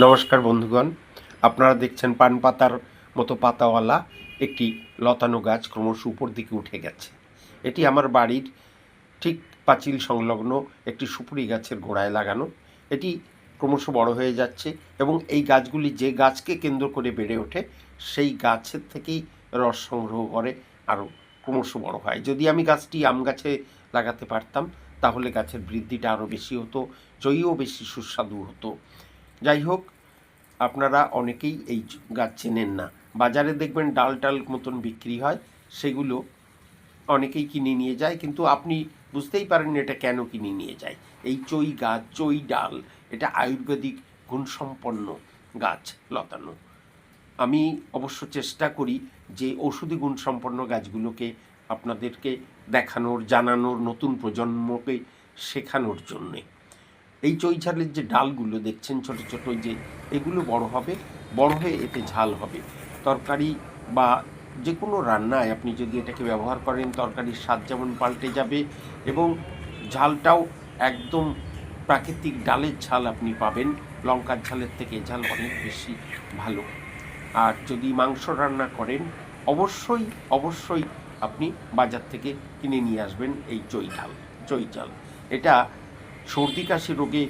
নমস্কার বন্ধুগণ, আপনারা দেখছেন পান পাতার মতো পাতাওয়ালা একটি লতানো গাছ ক্রমশ উপর দিকে উঠে গেছে। এটি আমার বাড়ির ঠিক পাঁচিল সংলগ্ন একটি সুপুরি গাছের গোড়ায় লাগানো। এটি ক্রমশ বড় হয়ে যাচ্ছে এবং এই গাছগুলি যে গাছকে কেন্দ্র করে বেড়ে ওঠে সেই গাছের থেকেই রস সংগ্রহ করে আরও ক্রমশ বড় হয়। যদি আমি গাছটি আম গাছে লাগাতে পারতাম তাহলে গাছের বৃদ্ধিটা আরও বেশি হতো, চইও বেশি সুস্বাদু হতো। যাই হোক, আপনারা অনেকেই এই গাছ চেনেন না। বাজারে দেখবেন ডাল টাল মতন বিক্রি হয়, সেগুলো অনেকেই কিনে নিয়ে যায়, কিন্তু আপনি বুঝতেই পারেন এটা কেন কিনে নিয়ে যায়। এই চই গাছ, চই ডাল, এটা আয়ুর্বেদিক গুণসম্পন্ন গাছ লতানো। আমি অবশ্য চেষ্টা করি যে ঔষধি গুণসম্পন্ন গাছগুলোকে আপনাদেরকে দেখানোর, জানানোর, নতুন প্রজন্মকে শেখানোর জন্যে। এই চই ঝালের যে ডালগুলো দেখছেন ছোট ছোট, যে এগুলো বড় হবে, বড় হয়ে এতে ঝাল হবে। তরকারি বা যে কোনো রান্নায় আপনি যদি এটাকে ব্যবহার করেন, তরকারির স্বাদ যেমন পাল্টে যাবে এবং ঝালটাও একদম প্রাকৃতিক ডালের ঝাল আপনি পাবেন। লঙ্কার ঝালের থেকে ঝাল অনেক বেশি ভালো। আর যদি মাংস রান্না করেন, অবশ্যই অবশ্যই আপনি বাজার থেকে কিনে নিয়ে আসবেন এই চই ঝাল। এটা সর্দি কাশি রোগে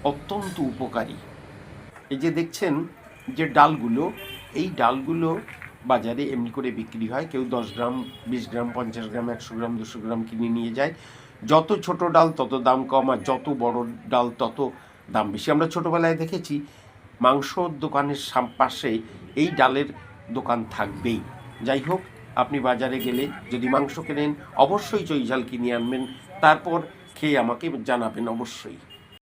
অত্যন্ত উপকারী। এই যে দেখছেন যে ডালগুলো, এই ডালগুলো বাজারে এমনি করে বিক্রি হয়। কেউ 10 গ্রাম, 20 গ্রাম, 50 গ্রাম, 100 গ্রাম, 200 গ্রাম কিনে নিয়ে যায়। যত ছোট ডাল তত দাম কম, আর যত বড় ডাল তত দাম বেশি। আমরা ছোটোবেলায় দেখেছি মাংসর দোকানের পাশে এই ডালের দোকান থাকবেই। যাই হোক, আপনি বাজারে গেলে যদি মাংস কেনেন অবশ্যই চই ঝাল কিনে আনবেন, তারপর খেয়ে আমাকে জানাবেন অবশ্যই।